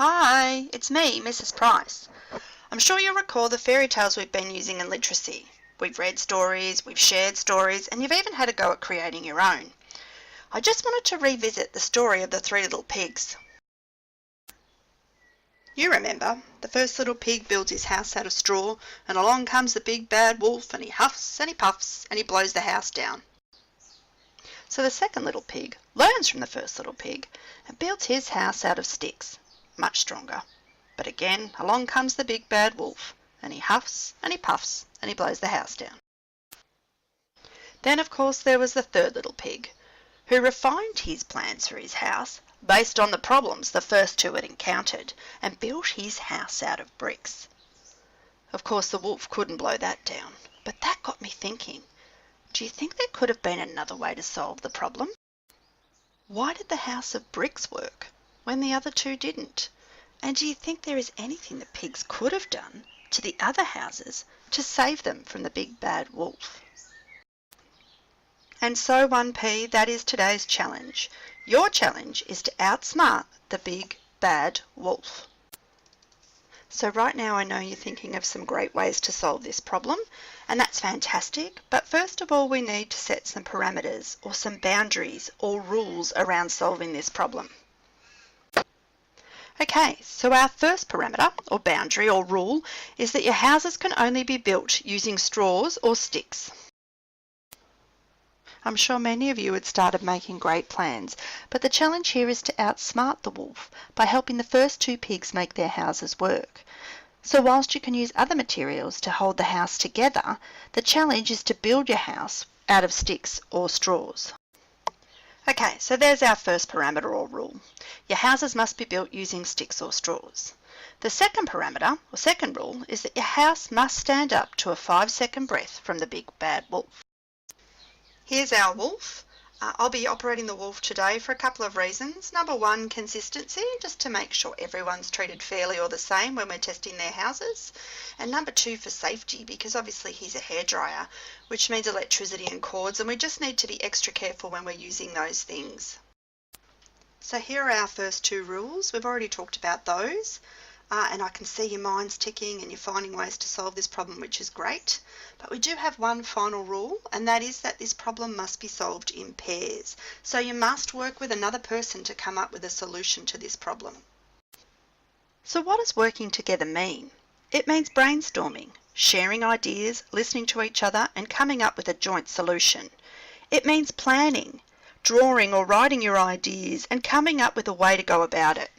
Hi, it's me, Mrs. Price. I'm sure you'll recall the fairy tales we've been using in literacy. We've read stories, we've shared stories, and you've even had a go at creating your own. I just wanted to revisit the story of the three little pigs. You remember, the first little pig builds his house out of straw, and along comes the big bad wolf, and he huffs and he puffs and he blows the house down. So the second little pig learns from the first little pig and builds his house out of sticks, much stronger. But again, along comes the big bad wolf, and he huffs and he puffs and he blows the house down. Then, of course, there was the third little pig, who refined his plans for his house based on the problems the first two had encountered and built his house out of bricks. Of course, the wolf couldn't blow that down, but that got me thinking. Do you think there could have been another way to solve the problem? Why did the house of bricks work when the other two didn't? And do you think there is anything the pigs could have done to the other houses to save them from the big bad wolf? And so 1P, that is today's challenge. Your challenge is to outsmart the big bad wolf. So right now I know you're thinking of some great ways to solve this problem, and that's fantastic, but first of all we need to set some parameters or some boundaries or rules around solving this problem. Okay, so our first parameter or boundary or rule is that your houses can only be built using straws or sticks. I'm sure many of you had started making great plans, but the challenge here is to outsmart the wolf by helping the first two pigs make their houses work. So whilst you can use other materials to hold the house together, the challenge is to build your house out of sticks or straws. Okay, so there's our first parameter or rule. Your houses must be built using sticks or straws. The second parameter or second rule is that your house must stand up to a 5-second breath from the big bad wolf. Here's our wolf. I'll be operating the wolf today for a couple of reasons. Number one, consistency, just to make sure everyone's treated fairly or the same when we're testing their houses. And number two, for safety, because obviously he's a hairdryer, which means electricity and cords, and we just need to be extra careful when we're using those things. So here are our first two rules. We've already talked about those. And I can see your mind's ticking and you're finding ways to solve this problem, which is great. But we do have one final rule, and that is that this problem must be solved in pairs. So you must work with another person to come up with a solution to this problem. So what does working together mean? It means brainstorming, sharing ideas, listening to each other, and coming up with a joint solution. It means planning, drawing or writing your ideas, and coming up with a way to go about it.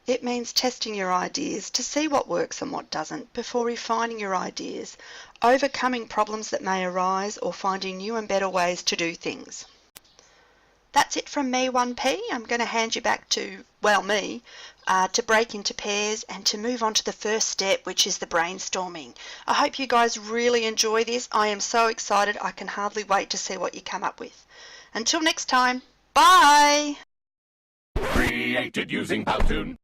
It means testing your ideas to see what works and what doesn't before refining your ideas, overcoming problems that may arise, or finding new and better ways to do things. That's it from me, 1P. I'm going to hand you back to, well, me, to break into pairs and to move on to the first step, which is the brainstorming. I hope you guys really enjoy this. I am so excited. I can hardly wait to see what you come up with. Until next time, bye! Created using Powtoon.